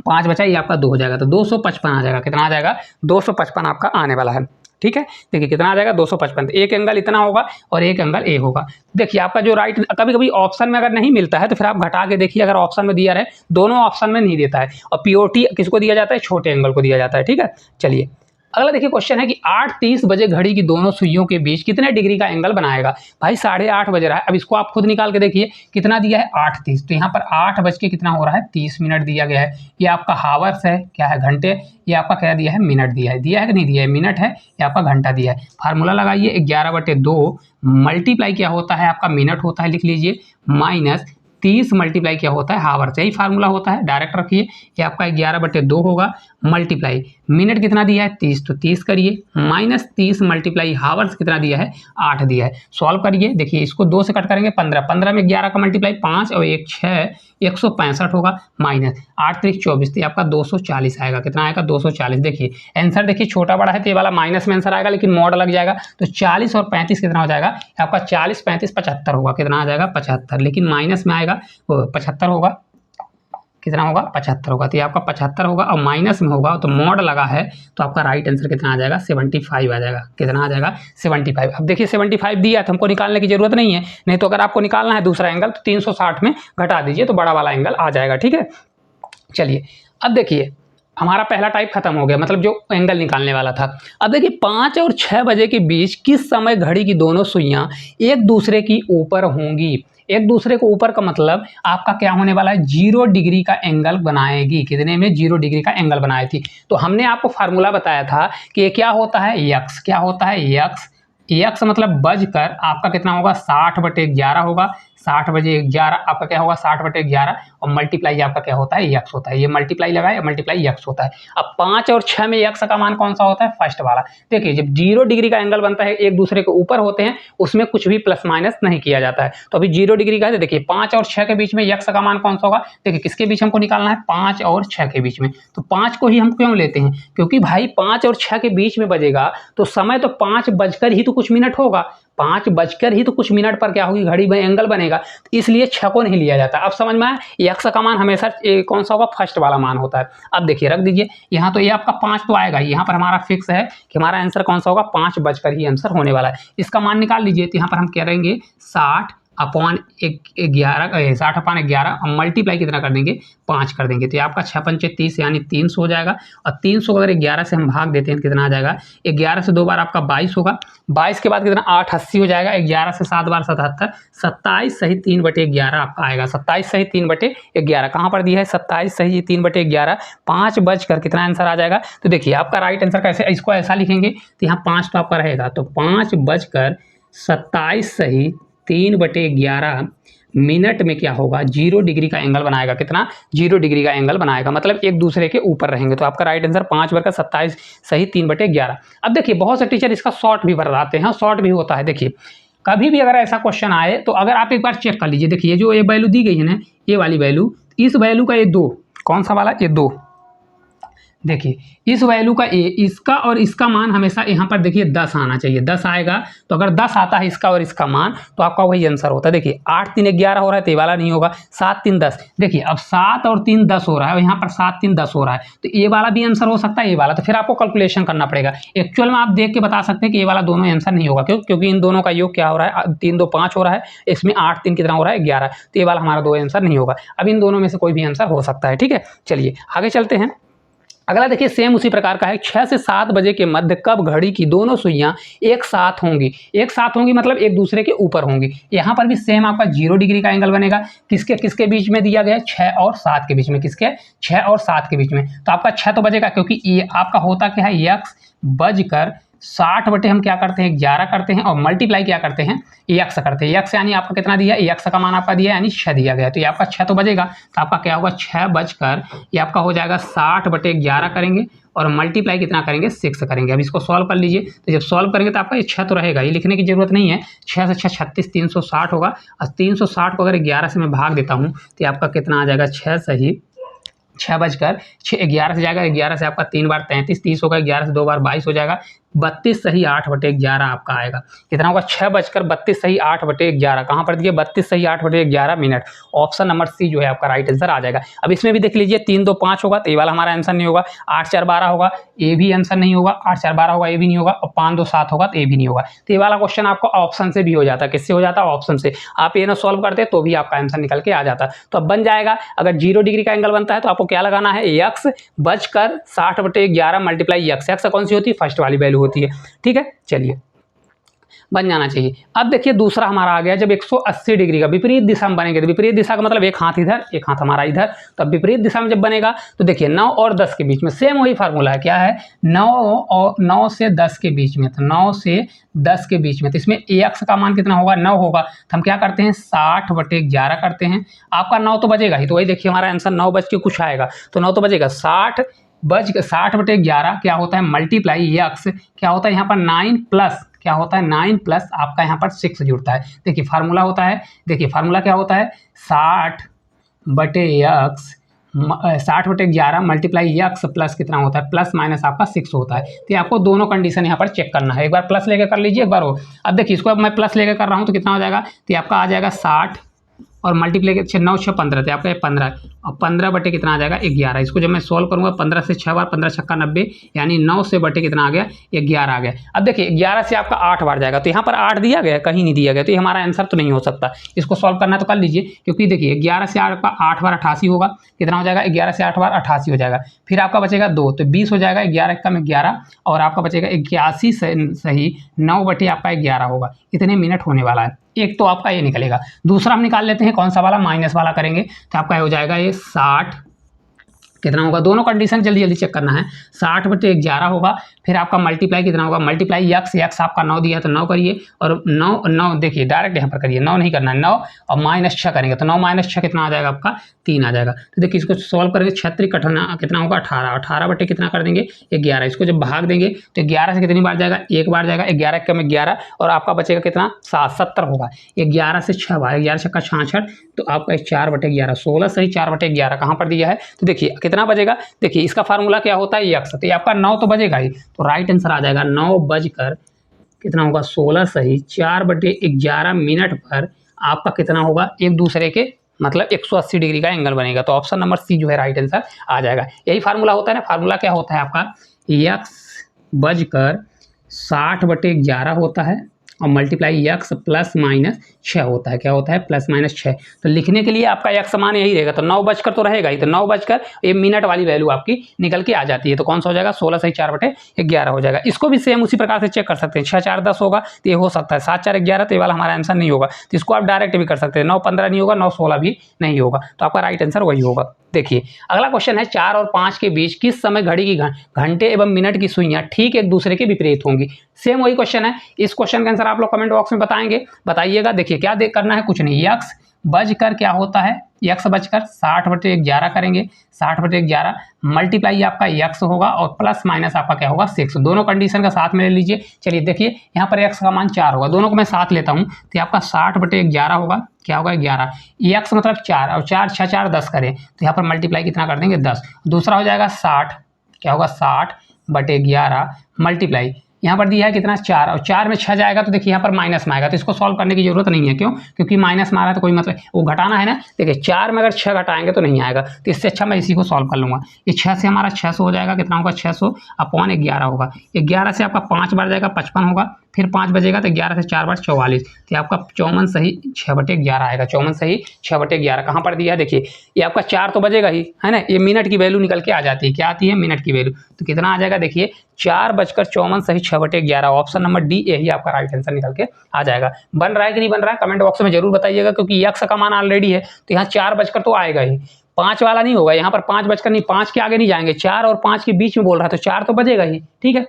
Speaker 1: 5 बचा, ये आपका 2 हो जाएगा, तो 255 आ जाएगा, कितना आ जाएगा 255 आपका आने वाला है, ठीक है। देखिए कितना आ जाएगा 255, तो एक एंगल इतना होगा और एक एंगल ए होगा। देखिए आपका जो राइट, कभी कभी ऑप्शन में अगर नहीं मिलता है तो फिर आप घटा के देखिए, अगर ऑप्शन में दिया रहे, दोनों ऑप्शन में नहीं देता है, और पीओटी किसको दिया जाता है, छोटे एंगल को दिया जाता है, ठीक है। चलिए अगला देखिए क्वेश्चन है कि 8:30 बजे घड़ी की दोनों सुइयों के बीच कितने डिग्री का एंगल बनाएगा। भाई 8:30 बज रहा है, अब इसको आप खुद निकाल के देखिए कितना दिया है 8:30, तो यहाँ पर 8 बज के कितना हो रहा है 30 मिनट दिया गया है। ये आपका हावर्स है, क्या है घंटे, ये आपका क्या दिया है मिनट दिया है कि नहीं दिया है, मिनट है, ये आपका घंटा दिया है। फार्मूला लगाइए, 11/2 मल्टीप्लाई क्या होता है आपका मिनट होता है, लिख लीजिए, माइनस 30 मल्टीप्लाई क्या होता है हावर्स, यही फार्मूला होता है, डायरेक्ट रखिए। ये आपका 11/2 होगा, मल्टीप्लाई मिनट कितना दिया है 30, तो 30 करिए, माइनस 30 मल्टीप्लाई हावर्स कितना दिया है 8 दिया है। सॉल्व करिए, देखिए इसको 2 से कट करेंगे 15 में 11 का मल्टीप्लाई 5 और 1 6, 165 होगा माइनस 8 3 24, तो ये आपका 240 आएगा। कितना आएगा? 240। देखिए आंसर देखिए छोटा बड़ा है तो ये वाला माइनस में आंसर आएगा, लेकिन मॉड लग जाएगा तो 40 और 35 कितना हो जाएगा? आपका 40 35 75 होगा। कितना आ जाएगा? 75, लेकिन माइनस में आएगा 75 होगा। कितना होगा? 75 होगा। तो ये आपका 75 होगा और माइनस में होगा तो मॉड लगा है, तो आपका राइट आंसर कितना आ जाएगा? 75 आ जाएगा। कितना आ जाएगा? 75। अब देखिए 75 दिया तो हमको निकालने की जरूरत नहीं है, नहीं तो अगर आपको निकालना है दूसरा एंगल तो 360 में घटा दीजिए तो बड़ा वाला एंगल आ जाएगा। ठीक है, चलिए अब देखिए हमारा पहला टाइप खत्म हो गया, मतलब जो एंगल निकालने वाला था। अब देखिए 5 और 6 बजे के बीच किस समय घड़ी की दोनों सुइयां एक दूसरे की ऊपर होंगी? एक दूसरे को ऊपर का मतलब आपका क्या होने वाला है? 0 डिग्री का एंगल बनाएगी। कितने में? 0 डिग्री का एंगल बनाई थी। तो हमने आपको फार्मूला बताया था कि ये क्या होता है? यक्स। क्या होता है? यक्स। यक्स मतलब बजकर आपका कितना होगा? 60/11 होगा। 60/11 आपका क्या होगा? 60/11 और मल्टीप्लाई आपका क्या होता है? यक्स होता है। ये मल्टीप्लाई लगाए, मल्टीप्लाई यक्स होता है। अब 5 और 6 में यक्स का मान कौन सा होता है? फर्स्ट वाला। देखिए जब 0 डिग्री का एंगल बनता है, एक दूसरे के ऊपर होते हैं, उसमें कुछ भी प्लस माइनस नहीं किया जाता है। तो अभी 0 डिग्री का है, देखिए 5 और 6 के बीच में यक्स का मान कौन सा होगा? देखिए किसके बीच हमको निकालना है? 5 और 6 के बीच में। तो 5 को ही हम क्यों लेते हैं? क्योंकि भाई 5 और 6 के बीच में बजेगा तो समय तो 5 बजकर ही तो कुछ मिनट होगा। 5 बजकर ही तो कुछ मिनट पर क्या होगी? घड़ी में एंगल बनेगा, इसलिए 6 को नहीं लिया जाता। अब समझ में आया? यक्स का मान हमेशा कौन सा होगा? फर्स्ट वाला मान होता है। अब देखिए रख दीजिए यहाँ, तो ये आपका 5 तो आएगा, यहाँ पर हमारा फिक्स है कि हमारा आंसर कौन सा होगा? 5 बजकर ही आंसर होने वाला है। इसका मान निकाल लीजिए, तो यहाँ पर हम क्या करेंगे? 60/11 और मल्टीप्लाई कितना कर देंगे? 5 कर देंगे। तो ये आपका 6 पंचे 30 यानी 300 हो जाएगा। और 300 अगर 11 से हम भाग देते हैं कितना आ जाएगा? 11 से 2 बार आपका 22 होगा। 22 के बाद कितना? 8 80 हो जाएगा। 11 से 7 बार 77, 27 सही 3/11 आपका आएगा। 27 सही 3/11 कहाँ पर दिया है? 27 सही 3/11। 5 बजकर कितना आंसर आ जाएगा? तो देखिए आपका राइट आंसर कैसे, इसको ऐसा लिखेंगे तो यहाँ 5 तो आपका रहेगा, तो 5 बजकर 27 सही 3/11 मिनट में क्या होगा? 0 डिग्री का एंगल बनाएगा। कितना? 0 डिग्री का एंगल बनाएगा, मतलब एक दूसरे के ऊपर रहेंगे। तो आपका राइट आंसर 5 बजकर 27 सही 3/11। अब देखिए बहुत से टीचर इसका शॉर्ट भी बताते हैं, शॉर्ट भी होता है। देखिए कभी भी अगर ऐसा क्वेश्चन आए तो अगर आप एक बार चेक कर लीजिए, देखिए जो ये वैल्यू दी गई है ना, ये वाली वैल्यू, इस वैल्यू का ये 2, कौन सा वाला? ये 2। देखिए इस वैल्यू का ए, इसका और इसका मान हमेशा यहाँ पर देखिए 10 आना चाहिए। 10 आएगा तो अगर 10 आता है इसका और इसका मान तो आपका वही आंसर होता है। देखिए 8 3 11 हो रहा है तो ये वाला नहीं होगा। 7 3 10, देखिए अब 7 और 3 10 हो रहा है और यहाँ पर 7 3 10 हो रहा है, तो ये वाला भी आंसर हो सकता है, ये वाला। तो फिर आपको कैलकुलेशन करना पड़ेगा। एक्चुअल में आप देख के बता सकते हैं कि ये वाला दोनों आंसर नहीं होगा। क्यों? क्योंकि इन दोनों का योग क्या हो रहा है? 3 2 5 हो रहा है, इसमें 8 3 कितना हो रहा है? 11। तो ये वाला हमारा 2 आंसर नहीं होगा। अब इन दोनों में से कोई भी आंसर हो सकता है। ठीक है, चलिए आगे चलते हैं। अगला देखिए सेम उसी प्रकार का है। 6 से 7 बजे के मध्य कब घड़ी की दोनों सुइयां एक साथ होंगी? एक साथ होंगी मतलब एक दूसरे के ऊपर होंगी। यहाँ पर भी सेम आपका 0 डिग्री का एंगल बनेगा। किसके किसके बीच में दिया गया है? 6 और 7 के बीच में। किसके? 6 और 7 के बीच में। तो आपका 6 तो बजेगा, क्योंकि ये आपका होता क्या है? यक्स बजकर 60 बटे हम क्या करते हैं? 11 करते हैं और मल्टीप्लाई क्या करते हैं? यक्स करते हैं। यक्स यानी आपका कितना दिया? यक्स का मान आपका दिया यानी 6 दिया गया। तो ये आपका 6 तो बजेगा, तो आपका क्या होगा? 6 बजकर ये आपका हो जाएगा 60/11 करेंगे और मल्टीप्लाई कितना करेंगे? 6 करेंगे। अब इसको सॉल्व कर लीजिए, तो जब सॉल्व करेंगे तो आपका ये 6 तो रहेगा, ये लिखने की जरूरत नहीं है। 6 से 6 36, 360 होगा और 360 को अगर 11 से मैं भाग देता हूँ तो आपका कितना आ जाएगा? 6 सही 6 बजकर 11 से जाएगा, 11 से आपका 3 बार 33, 30 होगा, 11 से 2 बार 22 हो जाएगा, 32 सही 8/11 आपका आएगा। कितना होगा? 6 बजकर 32 सही 8/11। कहाँ पर दिए? 32 सही 8/11 मिनट। ऑप्शन नंबर सी जो है आपका राइट आंसर आ जाएगा। अब इसमें भी देख लीजिए 3 2 5 होगा तो ये वाला हमारा आंसर नहीं होगा। 8 4 12 होगा, ये भी आंसर नहीं होगा। 8 4 12 होगा, ये भी नहीं होगा। और 5 2 7 होगा तो ये भी नहीं होगा। तो ये वाला क्वेश्चन आपको ऑप्शन से भी हो जाता है। किससे हो जाता है? ऑप्शन से। आप ये ना सॉल्व करते तो भी आपका आंसर निकल के आ जाता। तो अब बन जाएगा, अगर 0 डिग्री का एंगल बनता है तो आपको क्या लगाना है? यक्स बजकर 60/11 मल्टीप्लाई यक्स। यक्स कौन सी होती है? फर्स्ट वाली वैल्यू होती है। ठीक है, चलिए बन जाना चाहिए। अब देखिए दूसरा हमारा आ गया, जब 180 डिग्री का विपरीत दिशा में बनेंगे, तो विपरीत दिशा का मतलब एक हाथ इधर एक हाथ हमारा इधर, तो अब विपरीत दिशा में जब बनेगा तो देखिए 9 और 10 के बीच में सेम वही फार्मूला है। क्या है? 9 से 10 के बीच में, तो 9 से 10 के बीच में, तो इसमें एक्स का मान कितना होगा? 9 होगा। तो हम क्या करते हैं? 60/11 करते हैं। आपका 9 तो बजेगा ही, तो वही देखिए हमारा आंसर 9 बज के कुछ आएगा, तो 9 तो बजेगा। 60/11 क्या होता है? मल्टीप्लाई यक्स क्या होता है? यहाँ पर 9 प्लस क्या होता है? 9 प्लस आपका यहाँ पर 6 जुड़ता है। देखिए फार्मूला होता है, देखिए फार्मूला क्या होता है? 60 बटे यक्स 60/11 मल्टीप्लाई यक्स प्लस कितना होता है, प्लस माइनस आपका 6 होता है। तो आपको दोनों कंडीशन यहाँ पर चेक करना है। एक बार प्लस लेकर कर लीजिए, एक बार वो। अब देखिए इसको अब मैं प्लस लेकर कर रहा हूँ तो कितना हो जाएगा, तो आपका आ जाएगा 60 और मल्टीप्लाई के 9 6 15, तो आपका ये 15 और 15 बटे कितना आ जाएगा 11। इसको जब मैं सोल्व करूँगा 15 से 6 बार, 15 छक्का 90, यानी 9 से बटे कितना आ गया 11 आ गया। अब देखिए 11 से आपका 8 बार जाएगा, तो यहाँ पर 8 दिया गया, कहीं नहीं दिया गया, तो ये हमारा आंसर तो नहीं हो सकता। इसको सॉल्व करना तो कर लीजिए, क्योंकि देखिए 11 से आपका 8 बार 88 होगा, कितना हो जाएगा 11 से 8 बार 88 हो जाएगा। फिर आपका बचेगा 2, तो 20 हो जाएगा, 11 कम 11 और आपका बचेगा 81 सही 9 बटे आपका 11 होगा। इतने मिनट होने वाला है। एक तो आपका ये निकलेगा। दूसरा हम निकाल लेते हैं, कौन सा वाला, माइनस वाला करेंगे, तो आपका हो जाएगा ये 60, कितना होगा, दोनों कंडीशन जल्दी जल्दी चेक करना है। 60/11 होगा, फिर आपका मल्टीप्लाई कितना होगा, मल्टीप्लाई यक्स आपका 9 दिया है तो 9 करिए, और 9 देखिए डायरेक्ट यहाँ पर करिए, 9 नहीं करना है, 9 और माइनस 6 करेंगे तो 9 माइनस 6 कितना आ जाएगा आपका 3 आ जाएगा। तो देखिए इसको सॉल्व करेंगे, 36 कितना होगा 18, 18 बटे कितना कर देंगे 11। इसको जब भाग देंगे तो 11 से कितनी बार जाएगा, एक बार जाएगा, 11 कम 11 और आपका बचेगा कितना 70 होगा। 11 से 6 बार, 11 छक्का 66, तो आपका 4/11 16 सही 4/11 कहाँ पर दिया है, तो देखिए कितना बजेगा, देखिए इसका फार्मूला क्या होता है यक्स, तो ये आपका 9 तो बजेगा ही, तो राइट आंसर आ जाएगा 9 बजकर कितना होगा 16 सही 4/11 मिनट पर आपका कितना होगा, एक दूसरे के मतलब 180 डिग्री का एंगल बनेगा। तो ऑप्शन नंबर सी जो है राइट आंसर आ जाएगा। यही फार्मूला होता है ना, फार्मूला क्या होता है आपका, यक्स बजकर 60/11 होता है और मल्टीप्लाई यक्स प्लस माइनस 6 होता है। क्या होता है, प्लस माइनस 6। तो लिखने के लिए आपका यक्स मान यही रहेगा, तो 9 बजकर तो रहेगा ही, तो 9 बजकर ये मिनट वाली वैल्यू आपकी निकल के आ जाती है। तो कौन सा हो जाएगा, 16 सही 4/11 हो जाएगा। इसको भी सेम उसी प्रकार से चेक कर सकते हैं, 6 4 10 होगा तो ये हो सकता है, 7 4 11 तो ये वाला हमारा आंसर नहीं होगा, तो इसको आप डायरेक्ट भी कर सकते हैं, 9 15 नहीं होगा, 9 16 भी नहीं होगा, तो आपका राइट आंसर वही होगा। देखिए अगला क्वेश्चन है, 4 और 5 के बीच किस समय घड़ी की घंटे एवं मिनट की सुइयां ठीक एक दूसरे के विपरीत होंगी। सेम वही क्वेश्चन है। इस क्वेश्चन का आंसर आप लोग कमेंट बॉक्स में बताएंगे, बताइएगा। देखिए क्या करना है, कुछ नहीं, यक्स बजकर क्या होता है, यक्स बजकर 60/11 करेंगे, 60/11 मल्टीप्लाई आपका यक्स होगा और प्लस माइनस आपका क्या होगा 6। दोनों कंडीशन का साथ में ले लीजिए। चलिए देखिए यहाँ पर यक्स का मान 4 होगा, दोनों को मैं साथ लेता हूँ, तो आपका 60/11 होगा, क्या होगा 11, यक्स मतलब 4 और 4 6 4 10 करें, तो यहाँ पर मल्टीप्लाई कितना कर देंगे 10। दूसरा हो जाएगा 60, क्या होगा 60/11 मल्टीप्लाई यहाँ पर दिया है कितना 4 और 4 में 6 जाएगा, तो देखिए यहाँ पर माइनस में आएगा, तो इसको सॉल्व करने की जरूरत नहीं है। क्यों, क्योंकि माइनस में आ रहा है तो कोई मतलब वो घटाना है ना। देखिए 4 में अगर 6 घटाएंगे तो नहीं आएगा, तो इससे अच्छा मैं इसी को सॉल्व कर लूँगा। ये 6 से हमारा 600 हो जाएगा, कितना होगा 600/11 होगा। 11 से आपका 5 बार जाएगा 55 होगा, फिर 5 बजेगा तो 11 से 4 बार 44, तो आपका 54 सही 6/11 आएगा। 54 सही 6/11 कहाँ पर दिया है, देखिए ये आपका 4 तो बजेगा ही है ना, ये मिनट की वैल्यू निकल के आ जाती है, क्या आती है मिनट की वैल्यू, तो कितना आ जाएगा देखिए 4:54 सही 6/11। ऑप्शन नंबर डी यही आपका राइट आंसर निकल के आ जाएगा। बन रहा है कि नहीं बन रहा है कमेंट बॉक्स में जरूर बताइएगा, क्योंकि यक्स का मान ऑलरेडी है, तो यहाँ 4 बजकर तो आएगा ही, 5 वाला नहीं होगा, यहाँ पर 5 बजकर नहीं, 5 के आगे नहीं जाएंगे, 4 और 5 के बीच में बोल रहा है, तो 4 तो बजेगा ही। ठीक है,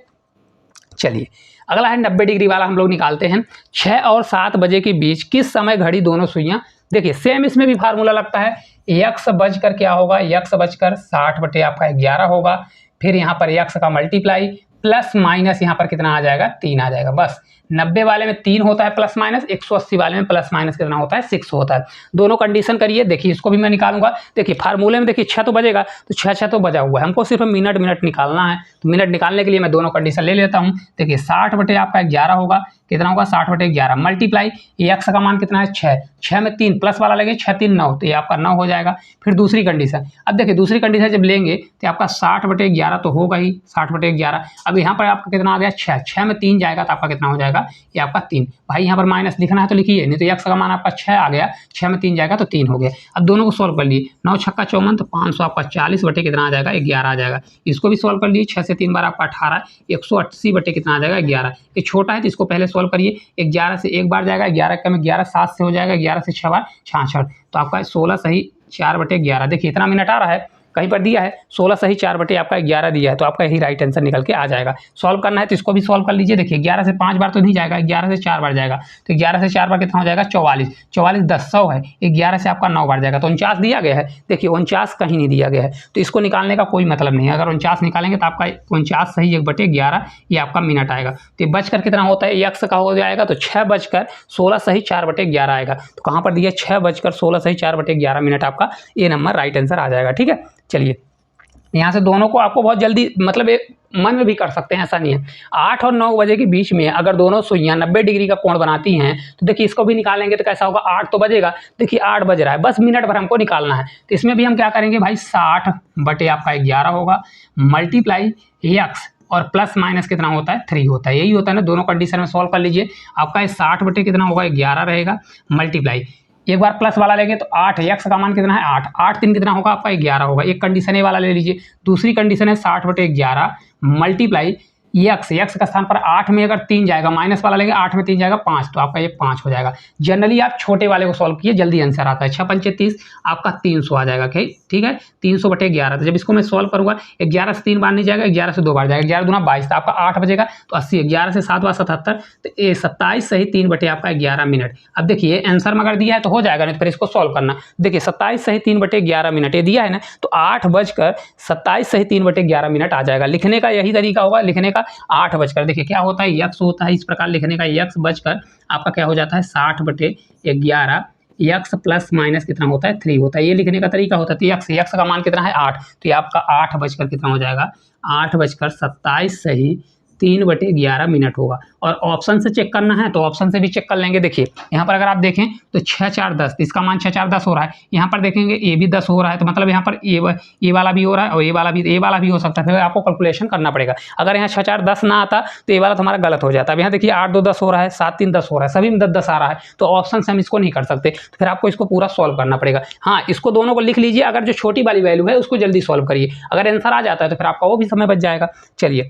Speaker 1: चलिए अगला है 90 डिग्री वाला, हम लोग निकालते हैं। 6 और 7 बजे के बीच किस समय घड़ी दोनों सुइयां, देखिए सेम इसमें भी फार्मूला लगता है, यक्स बजकर क्या होगा, यक्स बजकर 60 आपका 11 होगा, फिर यहाँ पर यक्स का मल्टीप्लाई प्लस माइनस यहाँ पर कितना आ जाएगा 3 आ जाएगा। बस 90 वाले में 3 होता है प्लस माइनस, 180 वाले में प्लस माइनस कितना होता है 6 होता है। दोनों कंडीशन करिए, देखिए इसको भी मैं निकालूंगा। देखिए फार्मूले में देखिए 6 तो बजेगा, तो 6 तो बजा हुआ है, हमको सिर्फ मिनट निकालना है, तो मिनट निकालने के लिए मैं दोनों कंडीशन ले लेता हूँ। देखिए 60 आपका 11 होगा, कितना होगा 60/11 मल्टीप्लाई यक्स का मान कितना है 6, 6 में 3 प्लस वाला लगे 6 3 9, तो ये आपका 9 हो जाएगा। फिर दूसरी कंडीशन, अब देखिए दूसरी कंडीशन जब लेंगे तो आपका 60/11 तो होगा ही, 60/11। अब यहाँ पर आपका कितना आ गया 6, 6 में 3 जाएगा तो आपका कितना हो जाएगा, ये आपका 3। भाई यहाँ पर माइनस लिखना है तो लिखिए, नहीं तो यक्स का मान आपका 6 आ गया, 6 में 3 जाएगा तो 3 हो गया। अब दोनों को सॉल्व कर लिए, 9 छक्का 54 तो 500 आपका 40 बटे कितना आ जाएगा 11 आ जाएगा। इसको भी सॉल्व कर लिए, 6 से 3 बार आपका 18, 180 बटे कितना आ जाएगा 11। ये छोटा है तो इसको पहले सॉल्व करिए, 11 से एक बार जाएगा, 11 कम 11 7 से हो जाएगा, 11 से 6 बार 66, तो आपका 16 सही 4/11। देखिए इतना मिनट आ रहा है, कहीं पर दिया है 16 सही 4 बटे आपका 11 दिया है, तो आपका यही राइट आंसर निकल के आ जाएगा। सॉल्व करना है तो इसको भी सॉल्व कर लीजिए। देखिए 11 से 5 बार तो नहीं जाएगा, 11 से 4 बार जाएगा, तो 11 से 4 बार कितना हो जाएगा 44, 44 10 100 है, 11 से आपका 9 बार जाएगा, तो 49 दिया गया है। देखिए 49 कहीं नहीं दिया गया है, तो इसको निकालने का कोई मतलब नहीं है। अगर 49 निकालेंगे तो आपका 49 सही 1/11 ये आपका मिनट आएगा। तो बजकर कितना होता है, यक्स का हो जाएगा, तो 6:16 सही 4/11 आएगा। तो कहाँ पर दिया 6:16 सही 4/11 मिनट, आपका ये नंबर राइट आंसर आ जाएगा। ठीक है, चलिए यहाँ से दोनों को आपको बहुत जल्दी मतलब एक मन में भी कर सकते हैं, ऐसा नहीं है। 8 और 9 बजे के बीच में अगर दोनों सुइयां 90 डिग्री का कोण बनाती हैं, तो देखिए इसको भी निकालेंगे तो कैसा होगा, 8 तो बजेगा, देखिए 8 बज रहा है, बस मिनट भर हमको निकालना है। तो इसमें भी हम क्या करेंगे भाई, 60 बटे आपका 11 होगा, मल्टीप्लाई यक्स और प्लस माइनस कितना होता है 3 होता है, यही होता है ना। दोनों कंडीशन में सॉल्व कर लीजिए। आपका 60 बटे कितना होगा 11 रहेगा, मल्टीप्लाई एक बार प्लस वाला लेंगे तो 8, यक्स का मान कितना है 8, 8 3 कितना होगा आपका 11 होगा। एक कंडीशन ए वाला ले लीजिए, दूसरी कंडीशन है 60/11 मल्टीप्लाई यक्स का स्थान पर 8 में अगर 3 जाएगा, माइनस वाला लेंगे 8 में 3 जाएगा 5, तो आपका ये 5 हो जाएगा। जनरली आप छोटे वाले को सॉल्व किए, जल्दी आंसर आता है। 6×5 = 30, आपका 300 आ जाएगा। ठीक है, 300/11। तो जब इसको मैं सॉल्व करूँगा, 11 से 3 बार नहीं जाएगा, 11 से 2 बार जाएगा, 11 दूना 22, तो आपका 8 बजेगा, तो 80, 11 से 7 बार 77, तो ये 27 सही 3 बटे आपका 11 मिनट। अब देखिए आंसर में अगर दिया है तो हो जाएगा, नहीं तो फिर इसको सॉल्व करना। देखिए 27 सही 3 बटे 11 मिनट ये दिया है ना, तो 8:27 सही 3 बटे 11 मिनट आ जाएगा। लिखने का यही तरीका होगा, लिखने का 8 बजकर, देखिए क्या होता है यक्स होता है, इस प्रकार लिखने का यक्स बजकर आपका क्या हो जाता है 60/11, यक्स प्लस माइनस कितना होता है 3 होता है, ये लिखने का तरीका होता है। तो यक्स का मान कितना है 8, तो ये आपका 8 बजकर कितना हो जाएगा 8:27 सही 3/11 मिनट होगा। और ऑप्शन से चेक करना है तो ऑप्शन से भी चेक कर लेंगे। देखिए यहाँ पर अगर आप देखें तो 6 4 10, इसका मान 6 4 10 हो रहा है। यहाँ पर देखेंगे ए भी 10 हो रहा है, तो मतलब यहाँ पर ए वाला भी हो रहा है और ए वाला भी हो सकता है। फिर आपको कैलकुलेशन करना पड़ेगा। अगर यहाँ 6 4 10 ना आता तो ये वाला तो हमारा गलत हो जाता है। अब यहाँ देखिए 8 2 10 हो रहा है, 7 3 10 हो रहा है, सभी में 10 10 आ रहा है, तो ऑप्शन से हम इसको नहीं कर सकते। तो फिर आपको इसको पूरा सॉल्व करना पड़ेगा। हाँ, इसको दोनों को लिख लीजिए। अगर जो छोटी वाली वैल्यू है उसको जल्दी सॉल्व करिए, अगर आंसर आ जाता है तो फिर आपका वो भी समय बच जाएगा। चलिए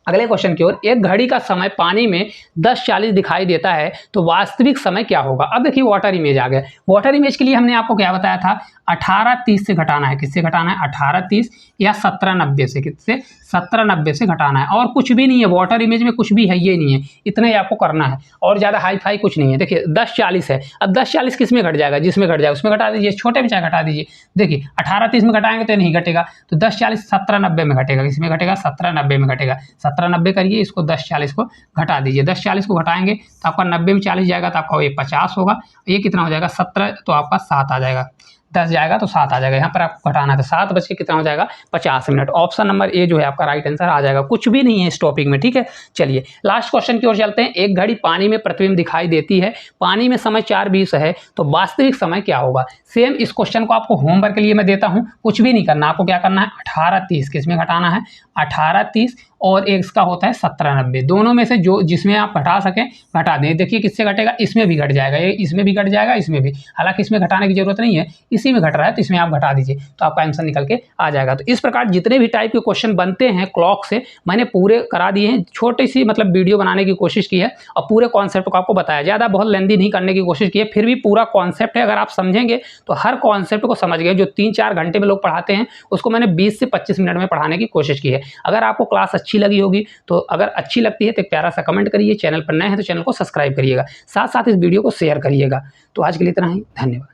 Speaker 1: अगले क्वेश्चन की ओर। एक घड़ी का समय पानी में 10:40 दिखाई देता है, तो वास्तविक समय क्या होगा। अब देखिए वाटर इमेज आ गया। वाटर इमेज के लिए हमने आपको क्या बताया था, 18:30 से घटाना है। किससे घटाना है 18:30 या 17:90 से, किससे 17:90 से घटाना है। और कुछ भी नहीं है, वाटर इमेज में कुछ भी है ये नहीं है, इतना ही आपको करना है और ज़्यादा हाई फाई कुछ नहीं है। देखिए 10:40 है, अब 10:40 किस में घट जाएगा, जिसमें घट जाएगा उसमें घटा दीजिए, छोटे में चाहे घटा दीजिए। देखिए 18:30 में घटाएंगे तो नहीं घटेगा, तो 10:40 17:90 में घटेगा, किसमें घटेगा 17:90 में घटेगा। 17:90 करिए, इसको 10:40 को घटा दीजिए। 10:40 को घटाएंगे तो आपका 90 में 40 जाएगा, तो आपका ये 50 होगा। ये कितना हो जाएगा 17, तो आपका 7 आ जाएगा। 10 जाएगा तो 7 आ जाएगा। यहाँ पर आपको घटाना है तो 7 बज के कितना हो जाएगा 50 मिनट। ऑप्शन नंबर ए जो है आपका राइट आंसर आ जाएगा। कुछ भी नहीं है इस टॉपिक में। ठीक है, चलिए लास्ट क्वेश्चन की ओर चलते हैं। एक घड़ी पानी में प्रतिबिंब दिखाई देती है, पानी में समय 4:20 है, तो वास्तविक समय क्या होगा। सेम इस क्वेश्चन को आपको होमवर्क के लिए मैं देता हूँ, कुछ भी नहीं करना। आपको क्या करना है 18:30 किसमें घटाना है 18:30 और एक इसका होता है 17:90, दोनों में से जो जिसमें आप घटा सकें घटा दें। देखिए किससे घटेगा, इसमें भी घट जाएगा, ये इसमें भी घट जाएगा, इसमें भी, हालांकि इसमें घटाने की जरूरत नहीं है, इसी में घट रहा है तो इसमें आप घटा दीजिए, तो आपका आंसर निकल के आ जाएगा। तो इस प्रकार जितने भी टाइप के क्वेश्चन बनते हैं क्लॉक से मैंने पूरे करा दिए हैं। छोटी सी मतलब वीडियो बनाने की कोशिश की है और पूरे कॉन्सेप्ट को आपको बताया, ज़्यादा बहुत लेंदी नहीं करने की कोशिश की है, फिर भी पूरा कॉन्सेप्ट है। अगर आप समझेंगे तो हर कॉन्सेप्ट को समझ गए। जो 3-4 घंटे में लोग पढ़ाते हैं उसको मैंने 20 से 25 मिनट में पढ़ाने की कोशिश की है। अगर आपको क्लास अच्छी लगी होगी तो अगर अच्छी लगती है तो एक प्यारा सा कमेंट करिए। चैनल पर नए हैं तो चैनल को सब्सक्राइब करिएगा, साथ साथ इस वीडियो को शेयर करिएगा। तो आज के लिए इतना ही, धन्यवाद।